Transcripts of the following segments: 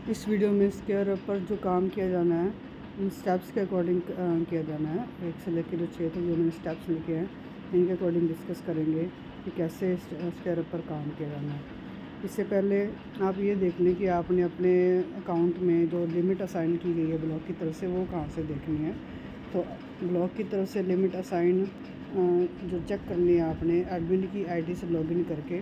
इस वीडियो में स्क्वायर पर जो काम किया जाना है उन स्टेप्स के अकॉर्डिंग किया जाना है। 1 से लेकर जो 6 तक जो मैंने स्टेप्स लिखे हैं इनके अकॉर्डिंग डिस्कस करेंगे कि कैसे स्क्वायर पर काम किया जाना है। इससे पहले आप ये देख लें कि आपने अपने अकाउंट में जो लिमिट असाइन की गई है ब्लॉक की तरफ से वो कहाँ से देखनी है। तो ब्लॉक की तरफ से लिमिट असाइन जो चेक करनी है आपने एडमिन की आईडी से लॉगिन करके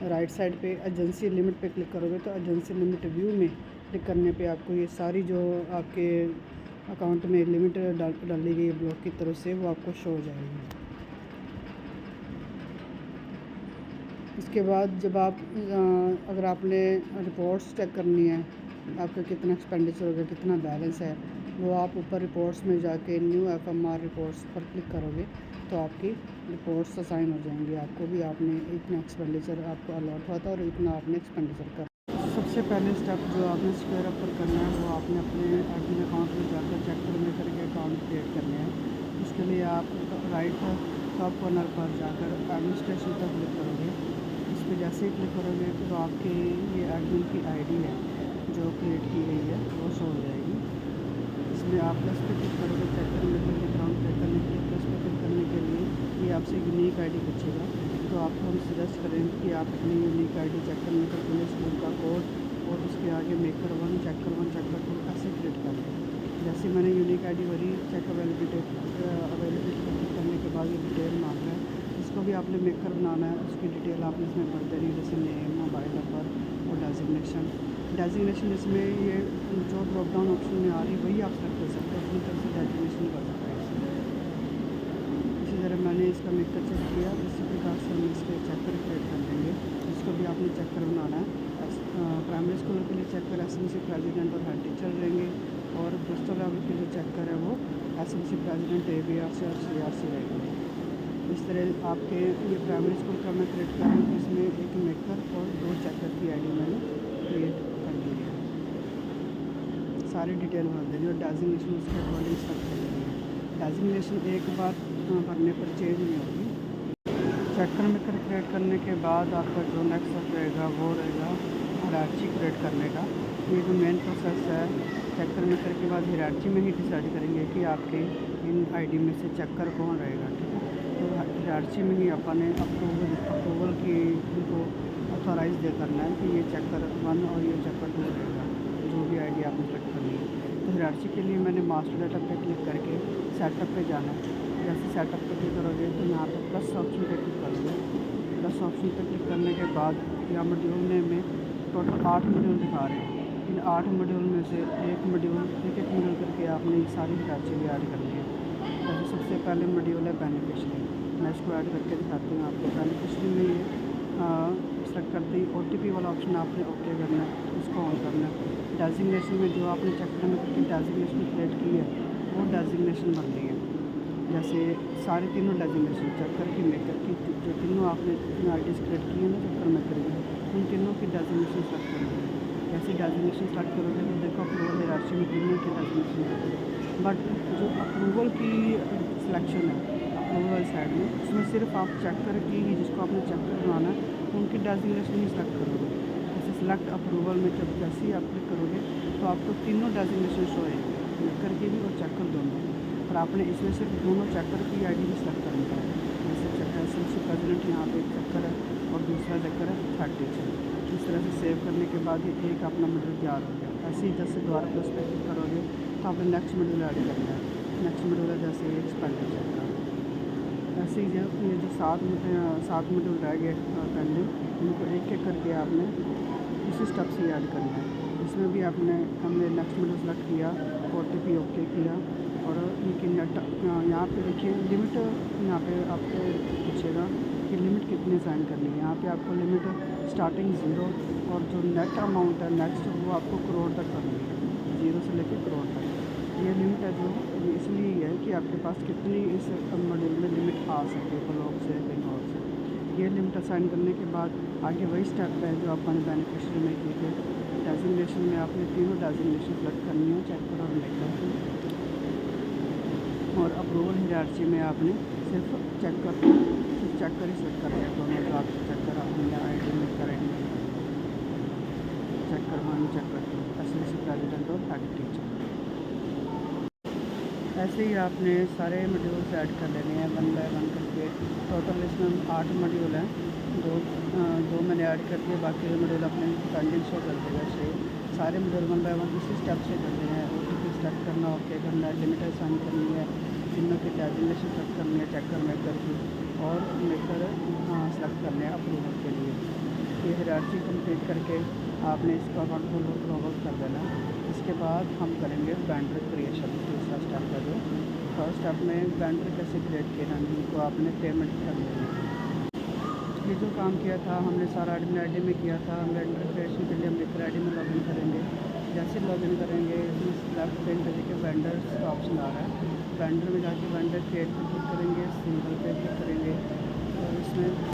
राइट साइड पे एजेंसी लिमिट पे क्लिक करोगे तो एजेंसी लिमिट व्यू में क्लिक करने पे आपको ये सारी जो आपके अकाउंट में लिमिट डाली गई है ब्लॉक की तरफ से वो आपको शो हो जाएगी। इसके बाद जब आप अगर आपने रिपोर्ट्स चेक करनी है आपका कितना एक्सपेंडिचर हो गया कितना बैलेंस है वो आप ऊपर रिपोर्ट्स में जाके न्यू एफएमआर रिपोर्ट्स पर क्लिक करोगे तो आपकी रिपोर्ट्स असाइन हो जाएंगी। आपको भी आपने इतना एक्सपेंडिचर आपको अलॉट हुआ था और इतना आपने एक्सपेंडिचर कर। सबसे पहले स्टेप जो आपने स्क्वायर अप पर करना है वो आपने अपने एडमिन अकाउंट में जाकर चेक में करके अकाउंट क्रिएट करने हैं। इसके लिए आप राइट टॉप कॉर्नर पर जाकर एडमिनिस्ट्रेशन पर क्लिक करोगे। इस पर जैसे ही क्लिक करोगे तो आपके ये एडमिन की आईडी है जो क्रिएट की गई है वो शो हो जाएगी। इसमें आप प्लस पे क्लिक करोगे चेक करने के लिए अकाउंट क्रिएट करने के लिए प्लस पे क्लिक करने के लिए ये आपसे यूनिक आईडी पूछेगा। तो आपको हम सजेस्ट करेंगे कि आप अपनी यूनिक आईडी चेक करने के लिए स्कूल का कोड और उसके आगे मेकर 1 चेकर 2 ऐसे क्रिएट कर लें। जैसे मैंने यूनिक आईडी भरी चेक अवेलेबिलिटी करने के बाद ये डिटेल मांग रहा है। इसको भी आपने मेकर बनाना है, उसकी डिटेल आपने इसमें भर देनी है जैसे नेम मोबाइल नंबर और डेजिग्नेशन इसमें ये जो ड्रॉप डाउन ऑप्शन में आ रही है वही आप सेलेक्ट कर सकते हैं, अपनी तरफ से डेजिग्नेशन कर सकते हैं। इसी तरह मैंने इसका मेकर चेक किया, इसी प्रकार से हम इसके चेकर क्रिएट कर देंगे। इसको भी आपने चेकर बनाना है। प्राइमरी स्कूल के लिए चेकर एसएमसी प्रेसिडेंट और हेड टीचर रहेंगे और दोस्तों लेवल के जो चेकर है वो एसएमसी प्रेसिडेंट एबीआरसी और सीआरसी रहेंगे। इस तरह आपके ये प्राइमरी स्कूल का मैं क्रिएट कर रहा हूँ, इसमें एक मेकर और 2 चेकर की आईडी मैंने क्रिएट कर दी है। सारी डिटेल भर देनी और डेजिग्नेशन उसके अकॉर्डिंग सेट कर देनी है। डेजिग्नेशन एक बार भरने पर चेंज नहीं होगी। चेकर मेकर क्रिएट करने के बाद आपका जो नेक्स्ट स्टेप रहेगा वो रहेगा हायरार्ची क्रिएट करने का। ये जो मेन प्रोसेस है चेकर मेकर के बाद हायरार्ची में ही डिसाइड करेंगे कि आपके इन आईडी में से चेकर कौन रहेगा, ठीक है। तो हायरार्ची में ही अपने अप्रूवल की उनको ऑथोराइज दे करना है कि ये चेकर 1 और ये चेकर 2 रहेगा जो भी आईडी आपने सेलेक्ट करनी है। तो हायरार्ची के लिए मैंने मास्टर डाटा पे क्लिक करके सेटअप पे जाना है। जैसे सेटअप पे क्लिक करोगे तो यहाँ पे प्लस ऑप्शन पे क्लिक करोगे। प्लस ऑप्शन पे क्लिक करने के बाद यहाँ मॉड्यूल में टोटल 8 मॉड्यूल दिखा रहे हैं। इन 8 मॉड्यूल में से एक मॉड्यूल करके आपने सारी हायरार्ची भी ऐड करनी है। जैसे सबसे पहले मॉड्यूल है बेनिफिशरी, मैं इसको ऐड करके दिखाती हूँ आपको। बेनिफिशरी में ये सेलेक्ट करते ही OTP वाला ऑप्शन आपने ओके करना है, उसको ऑन करना है। डेजिग्नेशन में जो आपने चेक में करके डेजिग्नेशन क्रिएट की है वो डेजिग्नेशन बननी है। जैसे सारे तीनों डेजिग्नेशन चेकर की मेकर की जो तीनों आपने आईडीज़ क्रिएट की है ना चेकर मेकर की, उन तीनों की डेजिग्नेशन सेलेक्ट करनी है। जैसे डेजिग्नेशन सेलेक्ट करोगे तो देखो अप्रूवल हायरार्ची में तीनों की डेजिग्नेशन है। बट जो अप्रूवल की सिलेक्शन है अप्रूवल साइड में उसमें सिर्फ आप चेकर की ही जिसको आपने चेकर बनाना है उनकी डेजिग्नेशन ही सेलेक्ट करोगे। जैसे सेलेक्ट अप्रूवल में जब जैसे ही आप क्लिक करोगे तो आपको तीनों डेजिग्नेशन शो होएंगे, मेकर की भी और चेकर दोनों। और आपने इसमें सिर्फ दोनों चेकर की आईडी भी सेलेक्ट करनी है। जैसे एसएमसी प्रेसिडेंट यहाँ पे एक चेकर है और दूसरा चेकर है हेड टीचर। इस तरह से सेव करने के बाद ये एक अपना मॉड्यूल तैयार हो गया। ऐसे ही जैसे दोबारा प्लस पे क्लिक करोगे तो आपने नेक्स्ट मॉड्यूल ऐड करना है। नेक्स्ट मॉड्यूल है जैसे एक्सपेंडिचर का। ऐसे ही जो ये जो 7 मॉड्यूल रह गए पेंडिंग इनको एक एक करके आपने इसी स्टेप से ऐड करना है। इसमें भी हमने नेक्स्ट मॉड्यूल सेलेक्ट किया, OTP ओके किया और इनकी नेट यहाँ पे देखिए लिमिट यहाँ पे आपको पूछेगा कि लिमिट कितनी साइन करनी है। यहाँ पे आपको लिमिट स्टार्टिंग 0 और जो नेट अमाउंट है नेक्स्ट वो आपको करोड़ तक करनी है, 0 से लेकर करोड़ तक। ये लिमिट है जो इसलिए है कि आपके पास कितनी इस मॉड्यूल में लिमिट आ सके ब्लॉक से कहीं और से। ये लिमिट असाइन करने के बाद आगे वही स्टेप है जो आपने बेनिफिशियरी में की थे। डेजिग्नेशन में आपने तीनों डेजिग्नेशन सेलेक्ट करनी है चेकर और मेकर। और अप्रूवल हायरार्ची में आपने सिर्फ चेकर ही सेलेक्ट करना है। दोनों जो आपके चेकर अपनी आईडी में करेंगे चेकर 1 चेकर 2 ऐसे प्रेसिडेंट और हेड टीचर। ऐसे ही आपने सारे मॉड्यूल्स ऐड कर लेने हैं 1 बाय 1 करके। टोटल इसमें 8 मॉड्यूल हैं, दो मैंने ऐड कर दिए, बाकी के मॉड्यूल अपने पेंडिंग शो कर देगा। सारे मॉड्यूल 1 बाय 1 इसी स्टेप से करने हैं। OTP सेलेक्ट करना, ओके करना है, लिमिट असाइन करनी है, तीनों की टैबुलेशन सेलेक्ट करनी है, चेकर मेकर की, और मेकर सेलेक्ट करने हैं अप्रूवल के लिए। ये हायरार्की कंप्लीट करके आपने इसका अकाउंट को लॉग कर देना। इसके बाद हम करेंगे वेंडर क्रिएशन, दूसरा स्टेप है। जो फर्स्ट स्टेप में वेंडर कैसे क्रिएट किया, उनको आपने पेमेंट करनी है। ये जो काम किया था हमने सारा एडमिन आईडी में किया था। वेंडर क्रिएशन के लिए हम लेकर आईडी में लॉगिन करेंगे। जैसे लॉगिन करेंगे इसमें लेफ्ट पेन पे देखिए वेंडर्स का ऑप्शन आ रहा है। वेंडर में जाके वेंडर क्रिएट पर क्लिक करेंगे, सिंबल पे क्लिक करेंगे, और इसमें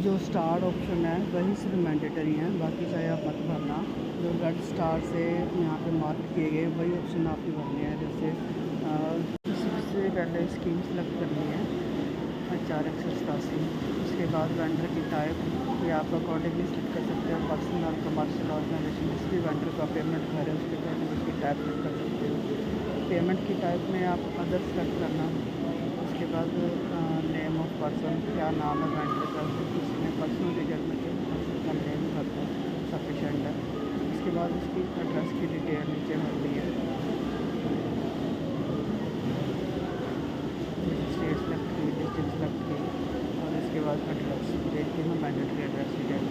जो स्टार ऑप्शन है वही सिर्फ मैंडेटरी है, बाकी चाहे आप मत भरना। जो रेड स्टार से यहाँ पे मार्क किए गए वही ऑप्शन आपके भरने हैं। जैसे सबसे पहले स्कीम सेलेक्ट करनी है HR-187। उसके बाद वेंडर की टाइप ये आप अकॉर्डिंगली सेलेक्ट कर सकते हो, पर्सनल और कमर्शियल ऑर्गेनाइजेशन। जिस भी वेंडर का पेमेंट कर रहे हैं उसके अकॉर्डिंग उसकी टाइप सेलेक्ट कर सकते हो। पेमेंट की टाइप में आप अदर सेलेक्ट करना। उसके बाद नेम ऑफ पर्सन, क्या नाम है वेंडर का, इसमें पर्सनल डिटेल में पर्सन का नेम भरना सफिशेंट है। उसके बाद उसकी एड्रेस की डिटेल नीचे भरनी है, स्टेट सेलेक्ट की, डिस्ट्रिक्ट सेलेक्ट की, और इसके बाद एड्रेस देखते हैं मैंडेटरी एड्रेस डिटेल।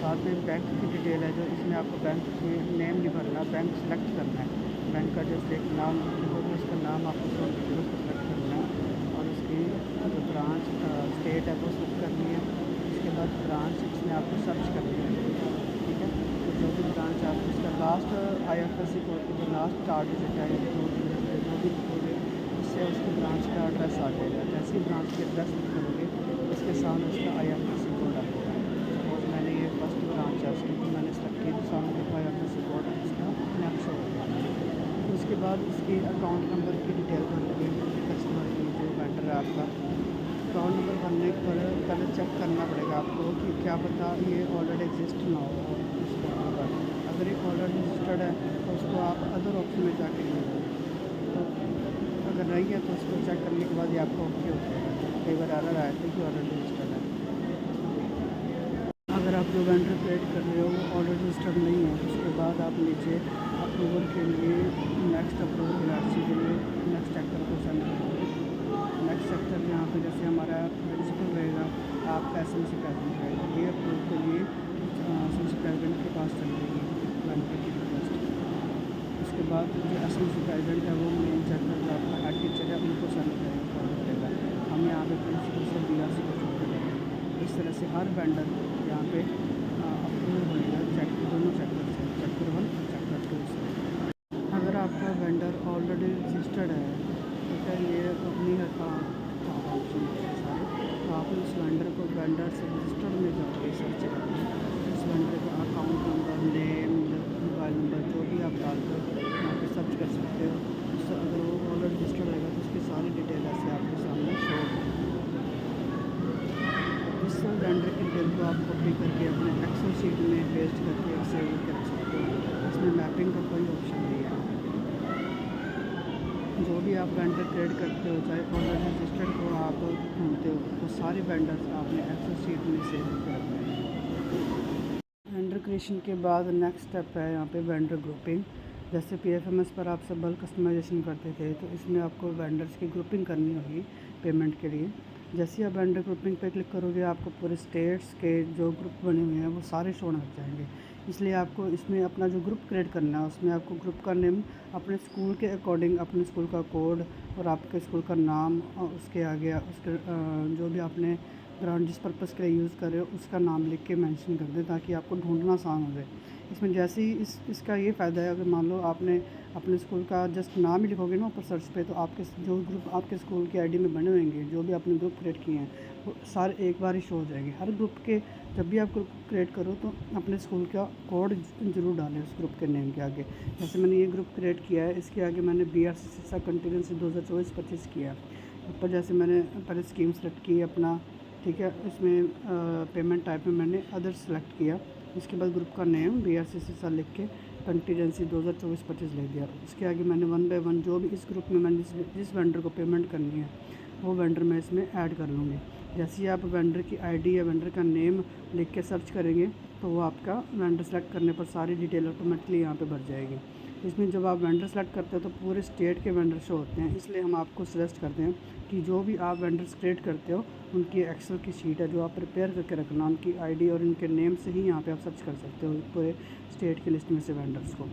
बाद में बैंक की डिटेल है, जो इसमें आपको बैंक में नेम नहीं भरना, बैंक सेलेक्ट करना है। बैंक का जैसे एक नाम होगा उसका नाम आपको उसको सेलेक्ट करना है, और उसकी जो ब्रांच स्टेट है वो सेलेक्ट करनी है। उसके बाद ब्रांच इसमें आपको सर्च करनी है, ठीक है। तो जो भी ब्रांच आप उसका लास्ट IFSC कोड जो लास्ट 4 डिजिट है, जो भी कोड है, उससे उसकी ब्रांच का एड्रेस आ जाएगा। जैसे ही ब्रांच के एड्रेस करोगे उसके सामने उसका IFSC कोड आ जाएगा। सपोज मैंने ये फर्स्ट ब्रांच है उसकी तो मैंने सेलेक्ट किया, सामने IFSC कोड इसका नेक्स्ट हो गया। उसके बाद इसकी अकाउंट नंबर की डिटेल भरनी है, कस्टमर की जो वेंडर है आपका। अकाउंट नंबर भरने पर पहले चेक करना पड़ेगा आपको कि क्या पता ये ऑलरेडी एग्जिस्ट ना हो उसका नंबर। अगर ये ऑलरेडी रजिस्टर्ड है तो उसको आप अदर ऑप्शन में जाके लीजिए, तो अगर नहीं है तो उसको चेक करने के बाद ये आपको ओके हो जाएगा। कई बार एरर आया था कि ऑलरेडी रजिस्टर्ड है। अगर आप जो वेंडर क्रिएट कर रहे हो वो ऑलरेडी रजिस्टर्ड नहीं है, उसके बाद आप नीचे अप्रूवल के लिए नेक्स्ट अप्रूवल हायरार्की के लिए नेक्स्ट सेक्टर को सेंड करेंगे। नेक्स्ट सेक्टर यहाँ पे जैसे हमारा प्रिंसिपल रहेगा, आप SMC प्रेसिडेंट रहेगा, ये अप्रूव के लिए SMC प्रेसिडेंट के पास चल जाएगी वेंडर की रिक्वेस्ट। उसके बाद जो SMC प्रेसिडेंट है वो मेन सेक्टर जो आपका हेड टीचर है उनको सेंड करेगा। हम यहाँ पे प्रिंसिपल से BRC को छोड़ देंगे। इस तरह से हर वेंडर यहाँ पे अप्रूव होएगा दोनों सेक्टर से, सेक्टर 1 सेक्टर 2 से। अगर आपका वेंडर ऑलरेडी रजिस्टर्ड है, ठीक है, ये अपनी ऑप्शन है सारे, तो आप उस वेंडर को वेंडर से रजिस्टर्ड में जाके सर्च करना है। उस वेंडर का account number, name, mobile number जो भी आप डालकर यहाँ पे सर्च कर सकते हो। उससे अगर वो ऑलरेडी रजिस्टर्ड रहेगा तो उसकी सारी डिटेल ऐसे आपके सामने शो होगी। इस वेंडर की डिटेल को आप कॉपी करके अपने एक्सेल शीट में पेस्ट करके सेव कर सकते हो। इसमें मैपिंग का कोई ऑप्शन नहीं है। जो भी आप वेंडर क्रिएट करते हो, चाहे ऑलरेडी रजिस्टर्ड को आप ढूंढते हो, तो सारे वेंडर्स आपने एक्सेल शीट में सेव कर रखने हैं। वेंडर क्रिएशन के बाद नेक्स्ट स्टेप है यहाँ पे वेंडर ग्रुपिंग। जैसे PFMS पर आप सब बल्क कस्टमाइजेशन करते थे, तो इसमें आपको वेंडर्स की ग्रुपिंग करनी होगी पेमेंट के लिए। जैसे आप वेंडर ग्रुपिंग पे क्लिक करोगे आपको पूरे स्टेट्स के जो ग्रुप बने हुए हैं वो सारे शो लग जाएंगे। इसलिए आपको इसमें अपना जो ग्रुप क्रिएट करना है उसमें आपको ग्रुप का नेम अपने स्कूल के अकॉर्डिंग, अपने स्कूल का कोड और आपके स्कूल का नाम, और उसके आगे उसके जो भी आपने ग्राउंड जिस पर्पज़ के लिए यूज़ कर रहे हो उसका नाम लिख के मेंशन कर दें, ताकि आपको ढूंढना आसान हो जाए। इसमें जैसे ही इसका ये फ़ायदा है, अगर मान लो आपने अपने स्कूल का जस्ट नाम ही लिखोगे ना ऊपर सर्च पे, तो आपके जो ग्रुप आपके स्कूल के आईडी में बने होंगे, जो भी आपने ग्रुप क्रिएट किए हैं, वो सारे एक बार ही शो हो जाएंगे। हर ग्रुप के जब भी आप ग्रुप क्रिएट करो तो अपने स्कूल का कोड ज़रूर डालें उस ग्रुप के नेम के आगे। जैसे मैंने ये ग्रुप क्रिएट किया है, इसके आगे मैंने BRC सिरसा कंटिन्यूएंसी 2024-25 किया। ऊपर जैसे मैंने पहले स्कीम सेलेक्ट की अपना, ठीक है, इसमें पेमेंट टाइप में मैंने अदर सेलेक्ट किया, इसके बाद ग्रुप का नेम BRC सिरसा लिख के कंटीजेंसी 2024-25 लिख दिया। इसके आगे मैंने 1 बाय 1 जो भी इस ग्रुप में मैंने जिस वेंडर को पेमेंट करनी है वो वेंडर मैं इसमें ऐड कर लूँगी। जैसे ही आप वेंडर की आईडी या वेंडर का नेम लिख के सर्च करेंगे तो वो आपका वेंडर सेलेक्ट करने पर सारी डिटेल ऑटोमेटिकली यहाँ पे भर जाएगी। इसमें जब आप वेंडर सेलेक्ट करते हो तो पूरे स्टेट के वेंडर शो होते हैं, इसलिए हम आपको सजेस्ट करते हैं कि जो भी आप वेंडर्स क्रिएट करते हो उनकी एक्सेल की शीट है जो आप प्रिपेयर करके रखना, उनकी आईडी और उनके नेम से ही यहाँ पे आप सर्च कर सकते हो पूरे स्टेट की लिस्ट में से वेंडर्स को।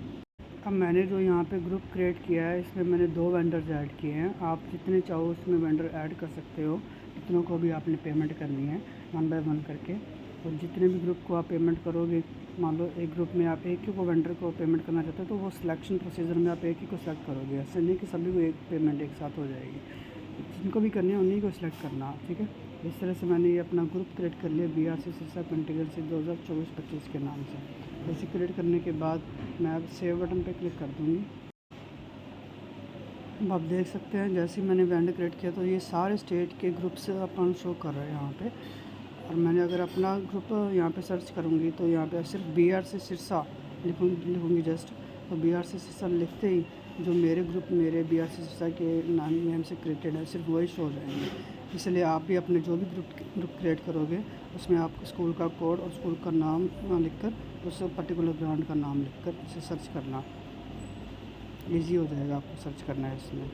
अब मैंने जो यहाँ पे ग्रुप क्रिएट किया है इसमें मैंने 2 वेंडर्स ऐड किए हैं। आप जितने चाहो उसमें वेंडर ऐड कर सकते हो, जितनों को भी आपने पेमेंट करनी है 1 बाय 1 करके। और जितने भी ग्रुप को आप पेमेंट करोगे, मान लो एक ग्रुप में आप एक ही को वेंडर को पेमेंट करना चाहते हो तो वो सिलेक्शन प्रोसीजर में आप एक ही को सिलेक्ट करोगे, ऐसे नहीं कि सभी को एक पेमेंट एक साथ हो जाएगी। जिनको भी करनी है उन्हीं को सिलेक्ट करना, ठीक है। इस तरह से मैंने ये अपना ग्रुप क्रिएट कर लिया BRC सिरसा कंटीजेंसी 2024-25 के नाम से। इसे क्रिएट करने के बाद मैं अब सेव बटन पे क्लिक कर दूँगी। अब आप देख सकते हैं जैसे ही मैंने वेंडर क्रिएट किया तो ये सारे स्टेट के ग्रुप्स अपन शो कर रहे हैं यहाँ पे। और मैंने अगर अपना ग्रुप यहाँ पे सर्च करूँगी तो यहाँ पे सिर्फ BRC सिरसा लिखूँगी जस्ट, तो BRC सिरसा लिखते ही जो मेरे ग्रुप मेरे BRC सिरसा के नेम से क्रिएटेड है सिर्फ वही शो हो जाएंगे। इसलिए आप भी अपने जो भी ग्रुप क्रिएट करोगे उसमें आप स्कूल का कोड और स्कूल का नाम लिखकर उस पर्टिकुलर ब्रांड का नाम लिखकर उसे सर्च करना, इजी हो जाएगा आपको सर्च करना है इसमें।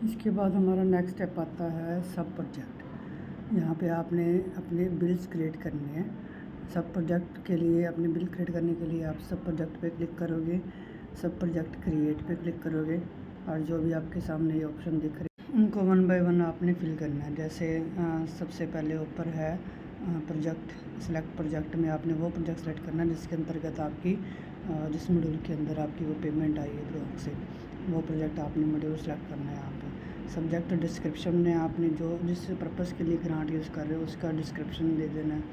इसके बाद हमारा नेक्स्ट स्टेप आता है सब प्रोजेक्ट। यहाँ पे आपने अपने बिल्स क्रिएट करने हैं। सब प्रोजेक्ट के लिए अपने बिल क्रिएट करने के लिए आप सब प्रोजेक्ट पे क्लिक करोगे, सब प्रोजेक्ट क्रिएट पे क्लिक करोगे और जो भी आपके सामने ये ऑप्शन दिख रहे हैं उनको 1 बाय 1 आपने फिल करना है। जैसे सबसे पहले ऊपर है प्रोजेक्ट, सेलेक्ट प्रोजेक्ट में आपने वो प्रोजेक्ट सेलेक्ट करना है जिसके अंतर्गत आपकी जिस मॉड्यूल के अंदर आपकी वो पेमेंट आई है ब्लॉक से, वो प्रोजेक्ट आपने मॉड्यूल सेलेक्ट करना है यहाँ पे। सब्जेक्ट डिस्क्रिप्शन में आपने जो जिस पर्पज़ के लिए ग्रांट यूज़ कर रहे हो उसका डिस्क्रिप्शन दे देना है।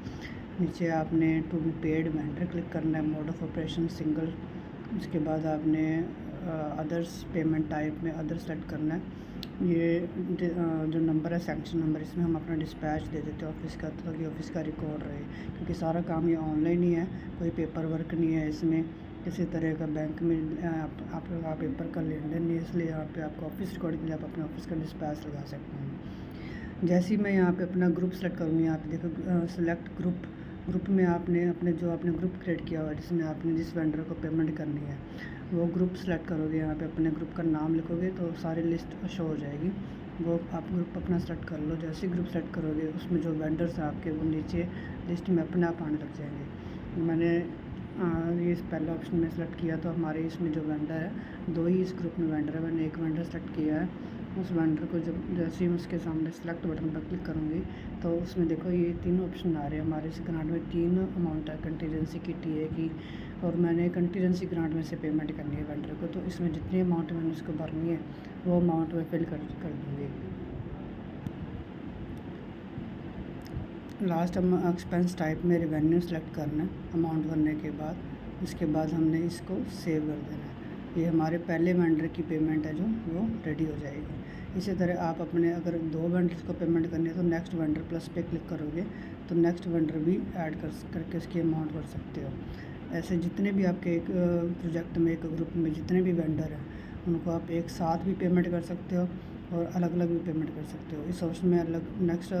नीचे आपने to be paid vendor click करना है, मोड ऑफ ऑपरेशन सिंगल। उसके बाद आपने अदर्स पेमेंट टाइप में अदर सेलेक्ट करना है। ये जो नंबर है सैंक्शन नंबर, इसमें हम अपना डिस्पैच दे देते हैं ऑफिस का, ताकि ऑफिस का रिकॉर्ड रहे, क्योंकि सारा काम ये ऑनलाइन ही है, कोई पेपर वर्क नहीं है इसमें, किसी तरह का बैंक में आप पेपर का लेन देन नहीं है, इसलिए यहाँ पे आपको ऑफिस रिकॉर्ड के लिए आप अपने ऑफिस का डिस्पैच लगा सकते हैं। जैसे ही मैं यहाँ पे अपना ग्रुप सेलेक्ट करूँगी, यहाँ पे देखो सेलेक्ट ग्रुप में आपने अपने जो आपने ग्रुप क्रिएट किया हुआ है जिसमें आपने जिस वेंडर को पेमेंट करनी है वो ग्रुप सेलेक्ट करोगे। यहाँ पे अपने ग्रुप का नाम लिखोगे तो सारी लिस्ट शो हो जाएगी। वो आप ग्रुप अपना सेलेक्ट कर लो। जैसे ग्रुप सेलेक्ट करोगे उसमें जो वेंडर्स हैं आपके वो नीचे लिस्ट में अपने आप आने लग जाएंगे। मैंने ये पहला ऑप्शन में सेलेक्ट किया तो हमारे इसमें जो वेंडर है 2 ही इस ग्रुप में वेंडर है। मैंने एक वेंडर सेलेक्ट किया है। उस वेंडर को जब जैसे ही उसके सामने सेलेक्ट बटन पर क्लिक करूँगी तो उसमें देखो ये 3 ऑप्शन आ रहे हैं। हमारे इस ग्रांट में 3 अमाउंट है, कंटीजेंसी की, टीए की, और मैंने कंटीजेंसी ग्रांट में से पेमेंट करनी है वेंडर को, तो इसमें जितनी अमाउंट मैंने उसको भरनी है वो अमाउंट मैं फिल कर दूँगी। लास्ट हम एक्सपेंस टाइप में रेवेन्यू सेलेक्ट करना है अमाउंट भरने के बाद। इसके बाद हमने इसको सेव कर देना है। ये हमारे पहले वेंडर की पेमेंट है जो वो रेडी हो जाएगी। इसी तरह आप अपने अगर 2 वेंडर्स को पेमेंट करनी है तो नेक्स्ट वेंडर प्लस पे क्लिक करोगे तो नेक्स्ट वेंडर भी ऐड करके उसकी अमाउंट भर सकते हो। ऐसे जितने भी आपके एक प्रोजेक्ट में एक ग्रुप में जितने भी वेंडर हैं उनको आप एक साथ भी पेमेंट कर सकते हो और अलग अलग भी पेमेंट कर सकते हो। इस ऑप्शन में अलग नेक्स्ट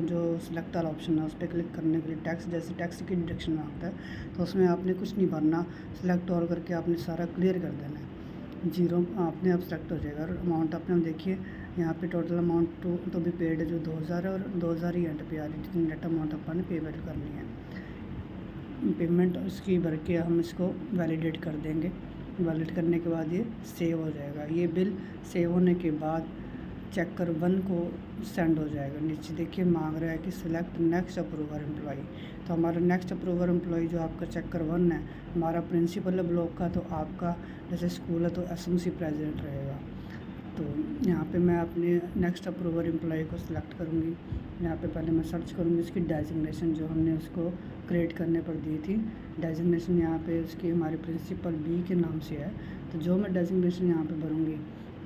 जो सिलेक्ट वाला ऑप्शन है उस पर क्लिक करने के लिए टैक्स, जैसे टैक्स की डिडक्शन मांगता है तो उसमें आपने कुछ नहीं भरना, सिलेक्ट ऑल करके आपने सारा क्लियर कर देना है। जीरो अपने आप सेलेक्ट हो जाएगा। और अमाउंट अपने देखिए यहाँ पे टोटल अमाउंट तो भी पेड है जो 2000 है, और 2000 ही एंड पे आ रही है जितनी नेट अमाउंट अपन ने पेमेंट करनी है। पेमेंट उसकी भर के हम इसको वैलिडेट कर देंगे। वैलिडेट करने के बाद ये सेव हो जाएगा। ये बिल सेव होने के बाद चेकर 1 को सेंड हो जाएगा। नीचे देखिए मांग रहा है कि सिलेक्ट नेक्स्ट अप्रूवर एम्प्लॉय, तो हमारा नेक्स्ट अप्रूवर एम्प्लॉय जो आपका चेकर 1 है, हमारा प्रिंसिपल है ब्लॉक का, तो आपका जैसे स्कूल है तो एसएमसी प्रेसिडेंट रहेगा। तो यहाँ पे मैं अपने नेक्स्ट अप्रूवर एम्प्लॉय को सिलेक्ट करूँगी। यहाँ पे पहले मैं सर्च करूँगी उसकी डेजिग्नेशन जो हमने उसको क्रिएट करने पर दी थी। डेजिग्नेशन यहाँ पे उसकी हमारे प्रिंसिपल बी के नाम से है, तो जो मैं डेजिग्नेशन यहाँ पे भरूँगी,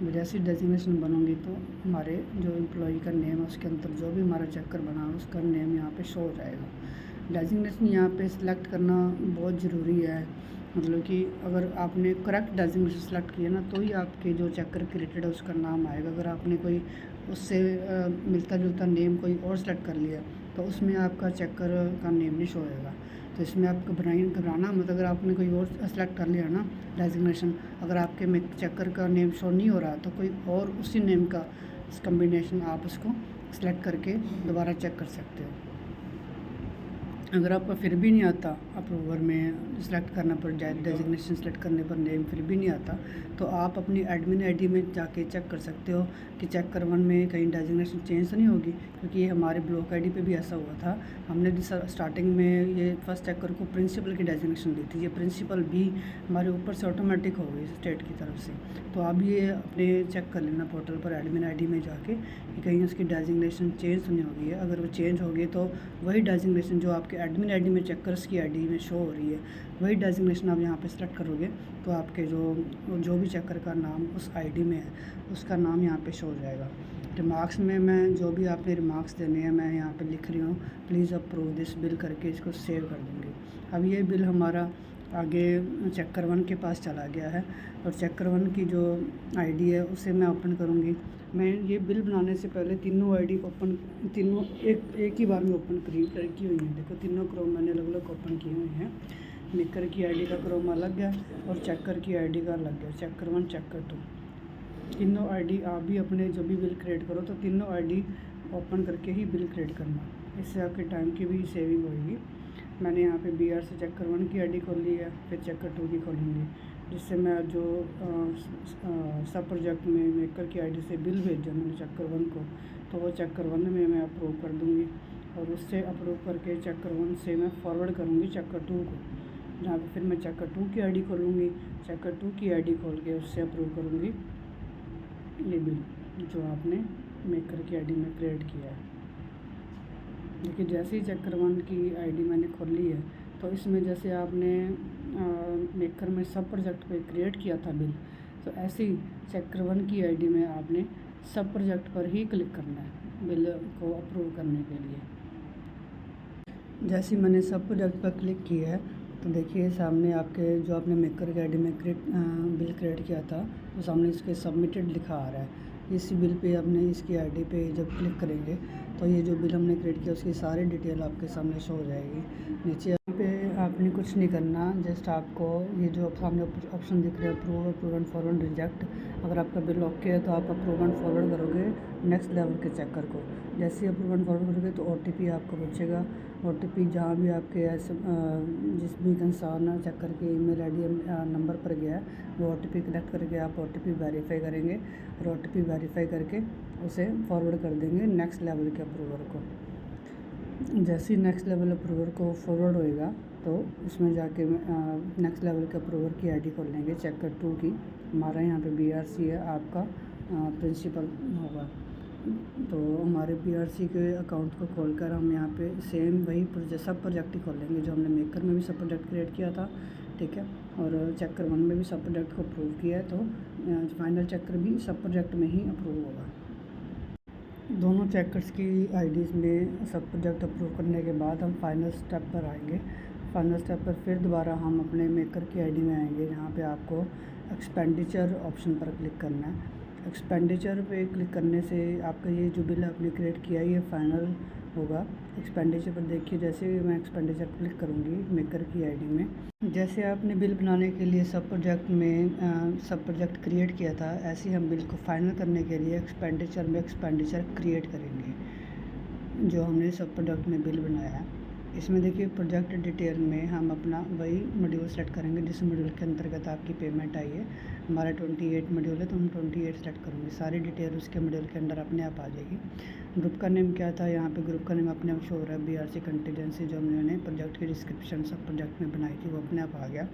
जैसी डेजिग्नेशन बनूँगी तो हमारे जो एम्प्लॉय का नेम है उसके अंदर जो भी हमारा चेकर बना है उसका नेम यहाँ पे शो हो जाएगा। डेजिग्नेशन यहाँ पे सिलेक्ट करना बहुत ज़रूरी है, मतलब कि अगर आपने करेक्ट डेजिग्नेशन सेलेक्ट किया ना तो ही आपके जो चेकर क्रिएटेड है उसका नाम आएगा। अगर आपने कोई उससे मिलता जुलता नेम कोई और सेलेक्ट कर लिया तो उसमें आपका चेकर का नेम नहीं शो होएगा। तो इसमें आप घबराना मत। अगर आपने कोई और सेलेक्ट कर लिया ना डेजिग्नेशन, अगर आपके में चेकर का नेम शो नहीं हो रहा तो कोई और उसी नेम का कम्बिनेशन आप उसको सेलेक्ट करके दोबारा चेक कर सकते हो। अगर आपका फिर भी नहीं आता अप्रूवर में सेलेक्ट करना पर डेजिग्नेशन सेलेक्ट करने पर नेम फिर भी नहीं आता तो आप अपनी एडमिन आईडी में जाके चेक कर सकते हो कि चेकर 1 में कहीं डेजिग्नेशन चेंज तो नहीं होगी, क्योंकि ये हमारे ब्लॉक आईडी पे भी ऐसा हुआ था। हमने स्टार्टिंग में ये फर्स्ट चेकर को प्रिंसिपल की डेजिग्नेशन दी थी, ये प्रिंसिपल भी हमारे ऊपर से ऑटोमेटिक हो गई स्टेट की तरफ से। तो आप ये अपने चेक कर लेना पोर्टल पर एडमिन आईडी में जाके कि कहीं उसकी डेजिग्नेशन चेंज तो नहीं हो गई है। अगर वो चेंज होगी तो वही डेजिग्नेशन जो आपके एडमिन आईडी में चेकर्स की आईडी में शो हो रही है वही डेजिग्नेशन आप यहाँ पे सेलेक्ट करोगे तो आपके जो भी चेकर का नाम उस आईडी में है उसका नाम यहाँ पे शो हो जाएगा। रिमार्क्स में मैं जो भी आपने रिमार्क्स देने हैं मैं यहाँ पे लिख रही हूँ, प्लीज़ अप्रूव दिस बिल करके इसको सेव कर दूँगी। अब ये बिल हमारा आगे चेकर 1 के पास चला गया है और चेकर 1 की जो आईडी है उसे मैं ओपन करूँगी। मैं ये बिल बनाने से पहले तीनों आईडी ओपन तीनों एक ही बार में ओपन की हुई हैं। देखो तीनों क्रोम मैंने अलग अलग ओपन किए हुए हैं। मेकर की आईडी का क्रोम अलग है और चेकर की आईडी का अलग है, चेकर 1 चेकर 2। तीनों आईडी आप भी अपने जो भी बिल क्रिएट करो तो तीनों आईडी ओपन करके ही बिल क्रिएट करना, इससे आपके टाइम की भी सेविंग होगी। मैंने यहाँ पे BR से चेकर 1 की आईडी खोल ली है, फिर चेकर 2 की खोलूँगी, जिससे मैं जो सब प्रोजेक्ट में मेकर की आईडी से बिल भेजा मैंने चेकर 1 को तो वो चेकर 1 में मैं अप्रूव कर दूँगी और उससे अप्रूव करके चेकर 1 से मैं फॉरवर्ड करूँगी चेकर 2 को, जहाँ पे फिर मैं चेकर 2 की आईडी खोलूँगी, चेकर 2 की आईडी खोल के उससे अप्रूव करूँगी ये बिल जो आपने मेकर की आईडी में क्रिएट किया है। देखिए जैसे ही चेकर 1 की आईडी मैंने खोल ली है तो इसमें जैसे आपने मेकर में सब प्रोजेक्ट पे क्रिएट किया था बिल, तो ऐसे ही चेकर 1 की आईडी में आपने सब प्रोजेक्ट पर ही क्लिक करना है बिल को अप्रूव करने के लिए। जैसे मैंने सब प्रोजेक्ट पर क्लिक किया है तो देखिए सामने आपके जो आपने मेकर की आईडी में बिल क्रिएट किया था तो सामने इसके सबमिटेड लिखा आ रहा है। इस बिल पे आपने इसकी आईडी पे जब क्लिक करेंगे तो ये जो बिल हमने क्रिएट किया उसकी सारी डिटेल आपके सामने शो हो जाएगी। नीचे पे आपने कुछ नहीं करना, जस्ट आपको ये जो सामने ऑप्शन दिख रहा है अप्रूव एंड फॉरवर्ड रिजेक्ट, अगर आपका बिल ओके है तो आप अप्रूव एंड फॉरवर्ड करोगे नेक्स्ट लेवल के चेकर को। जैसे ही अप्रूव एंड फॉरवर्ड करोगे तो OTP आपको पूछेगा। OTP जहाँ भी आपके ऐसे जिस भी इंसान चेकर के ईमेल आईडी नंबर पर गया है वो OTP कलेक्ट करके आप OTP वेरीफाई करेंगे और OTP वेरीफाई करके उसे फॉरवर्ड कर देंगे नेक्स्ट लेवल के अप्रूवर को। जैसे ही नेक्स्ट लेवल अप्रूवर को फॉरवर्ड होएगा तो उसमें जाके नेक्स्ट लेवल के अप्रूवर की आईडी खोल लेंगे चेकर 2 की। हमारा यहाँ पे BRC है, आपका प्रिंसिपल होगा तो हमारे BRC के अकाउंट को खोलकर हम यहाँ पे सेम वही सब प्रोजेक्ट ही खोल लेंगे जो हमने मेकर में भी सब प्रोजेक्ट क्रिएट किया था, ठीक है, और चेकर 1 में भी सब प्रोजेक्ट को अप्रूव किया है तो फाइनल चेकर भी सब प्रोजेक्ट में ही अप्रूव होगा। दोनों चेकर्स की आईडीज़ में सब प्रोजेक्ट अप्रूव करने के बाद हम फाइनल स्टेप पर आएंगे। फाइनल स्टेप पर फिर दोबारा हम अपने मेकर की आईडी में आएंगे, जहाँ पे आपको एक्सपेंडिचर ऑप्शन पर क्लिक करना है। एक्सपेंडिचर पे क्लिक करने से आपका ये जो बिल आपने क्रिएट किया है ये फाइनल होगा। एक्सपेंडिचर पर देखिए जैसे मैं एक्सपेंडिचर क्लिक करूँगी मेकर की आईडी में, जैसे आपने बिल बनाने के लिए सब प्रोजेक्ट क्रिएट किया था ऐसे ही हम बिल को फाइनल करने के लिए एक्सपेंडिचर में एक्सपेंडिचर क्रिएट करेंगे जो हमने सब प्रोजेक्ट में बिल बनाया है। इसमें देखिए प्रोजेक्ट डिटेल में हम अपना वही मॉड्यूल सेलेक्ट करेंगे जिस मॉड्यूल के अंतर्गत आपकी पेमेंट आई है। हमारा 28 मॉड्यूल है तो हम 28 सेलेक्ट करेंगे, सारी डिटेल उसके मॉड्यूल के अंदर अपने आप आ जाएगी। ग्रुप का नेम क्या था, यहाँ पे ग्रुप का नेम अपने आप शो हो रहा है BRC कंटीजेंसी, जो हमने प्रोजेक्ट की डिस्क्रिप्शन सब प्रोजेक्ट में बनाई थी वो अपने आप आ गया।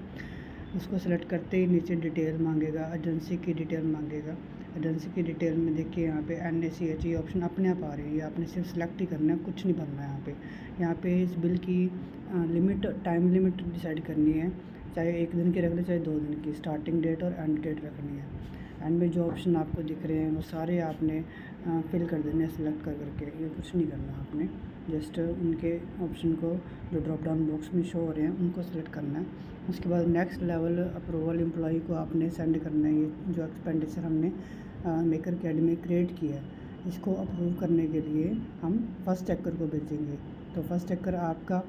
उसको सेलेक्ट करते ही नीचे डिटेल मांगेगा, एजेंसी की डिटेल मांगेगा। एजेंसी की डिटेल में देखिए यहाँ पे NACH ऑप्शन अपने आप आ रही है, आपने सिर्फ सेलेक्ट ही करना है, कुछ नहीं भरना है। यहाँ पे इस बिल की टाइम लिमिट डिसाइड करनी है, चाहे 1 दिन की रख ले चाहे 2 दिन की, स्टार्टिंग डेट और एंड डेट रखनी है। एंड में जो ऑप्शन आपको दिख रहे हैं वो सारे आपने फिल कर देने हैं सेलेक्ट कर करके, ये कुछ नहीं करना आपने। जस्ट उनके ऑप्शन को जो ड्रॉप डाउन बॉक्स में शो हो रहे हैं उनको सेलेक्ट करना है। उसके बाद नेक्स्ट लेवल अप्रूवल एम्प्लॉय को आपने सेंड करना है। ये जो एक्सपेंडिचर हमने मेकर अकेडमी में क्रिएट किया है, इसको अप्रूव करने के लिए हम फर्स्ट चेकर को भेजेंगे। तो फर्स्ट चेकर आपका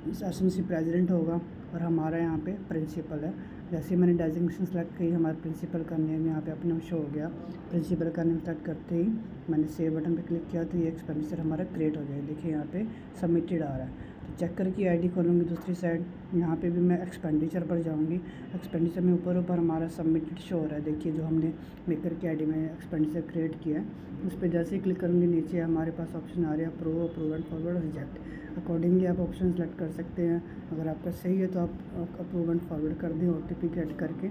एसएमसी प्रेसिडेंट होगा और हमारा यहाँ पे प्रिंसिपल है। जैसे मैंने डेजिग्नेशन सेलेक्ट की, हमारे प्रिंसिपल का नेम यहाँ पे अपने शो हो गया। प्रिंसिपल का नेम सेलेक्ट करते ही मैंने सेव बटन पे क्लिक किया तो ये एक्सपेंडिचर हमारा क्रिएट हो जाएगा। देखिए यहाँ पे सबमिटेड आ रहा है। तो चेकर की आईडी खोलूँगी दूसरी साइड, यहाँ पे भी मैं एक्सपेंडिचर पर जाऊँगी। एक्सपेंडिचर में ऊपर हमारा सबमिटेड शो हो रहा है। देखिए जो हमने मेकर की आईडी में एक्सपेंडिचर क्रिएट किया है, उस पर जैसे ही क्लिक करूँगी नीचे हमारे पास ऑप्शन आ रहे हैं approve, approve and forward, reject. Accordingly आप ऑप्शन सेलेक्ट कर सकते हैं। अगर आपका सही है तो आप अप्रूव एंड फॉरवर्ड कर दें OTP गेट करके।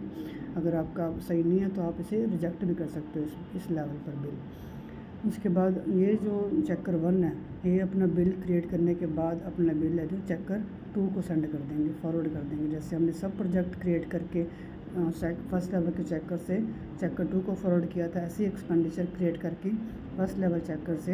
अगर आपका सही नहीं है तो आप इसे रिजेक्ट भी कर सकते हो इस लेवल पर बिल। उसके बाद ये जो चेकर 1 है, ये अपना बिल क्रिएट करने के बाद अपना बिल है जो चेकर 2 को सेंड कर देंगे, फॉरवर्ड कर देंगे। जैसे हमने सब प्रोजेक्ट क्रिएट करके फर्स्ट लेवल के चेकर से चेकर 2 को फॉरवर्ड किया था, ऐसे ही एक्सपेंडिचर क्रिएट करके फर्स्ट लेवल चेकर से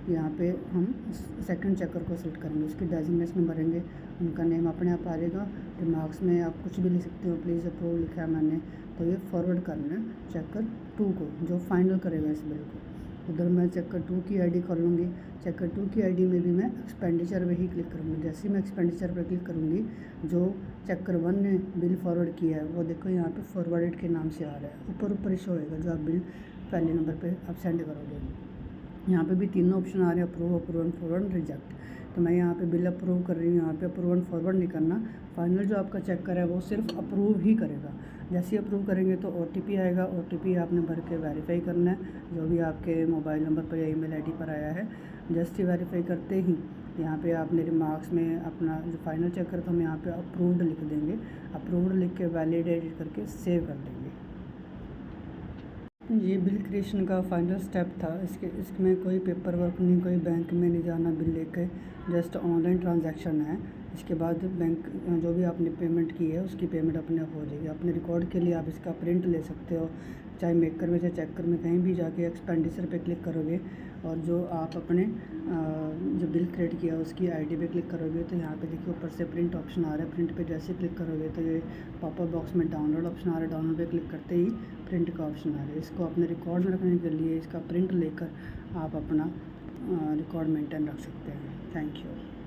यहाँ पे हम सेकंड चेकर को सेलेक्ट करेंगे। उसकी डेजिग्नेशन भरेंगे, उनका नेम अपने आप आ जाएगा। रिमार्क्स में आप कुछ भी लिख सकते हो, प्लीज़ अप्रूव लिखा है मैंने। तो ये फॉरवर्ड करना है चेकर 2 को, जो फाइनल करेगा इस बिल को। उधर मैं चेकर 2 की आईडी खोलूँगी। चेकर 2 की आईडी में भी मैं एक्सपेंडिचर पे ही क्लिक करूँगी। जैसे ही मैं एक्सपेंडिचर पर क्लिक करूँगी, जो चेकर 1 ने बिल फॉरवर्ड किया है वो देखो यहाँ पे फॉरवर्डेड के नाम से आ रहा है, ऊपर ऊपर शो होएगा जो आप बिल पहले नंबर पे आप सेंड करोगे। यहाँ पे भी तीनों ऑप्शन आ रहे हैं, approve, approve and forward, reject. तो मैं यहाँ पे बिल अप्रूव कर रही हूँ, यहाँ पे अप्रूव एंड फॉरवर्ड नहीं करना। फाइनल जो आपका चेकर है वो सिर्फ अप्रूव ही करेगा। जैसे ही अप्रूव करेंगे तो OTP आएगा, OTP आपने भर के वेरीफाई करना है जो भी आपके मोबाइल नंबर पर या ईमेल आईडी पर आया है। जस्ट ही वेरीफाई करते ही यहाँ पे आपने रिमार्क्स में अपना जो फाइनल चेकर था हम यहाँ पे अप्रूव्ड लिख देंगे। अप्रूव्ड लिख के वैलिडेट करके सेव कर देंगे। ये बिल क्रिएशन का फाइनल स्टेप था। इसमें कोई पेपर वर्क नहीं, कोई बैंक में नहीं जाना बिल लेके, जस्ट ऑनलाइन ट्रांजैक्शन है। इसके बाद बैंक जो भी आपने पेमेंट की है उसकी पेमेंट अपने आप हो जाएगी। अपने रिकॉर्ड के लिए आप इसका प्रिंट ले सकते हो, चाहे मेकर में चाहे चेकर में, कहीं भी जाके एक्सपेंडिचर पे क्लिक करोगे और जो आप अपने जो बिल क्रिएट किया उसकी आईडी पे क्लिक करोगे तो यहाँ पे देखिए ऊपर से प्रिंट ऑप्शन आ रहा है। प्रिंट पे जैसे क्लिक करोगे तो ये पॉपअप बॉक्स में डाउनलोड ऑप्शन आ रहा है। डाउनलोड पे क्लिक करते ही प्रिंट का ऑप्शन आ रहा है। इसको अपने रिकॉर्ड में रखने के लिए इसका प्रिंट लेकर आप अपना रिकॉर्ड मेंटेन रख सकते हैं। Thank you.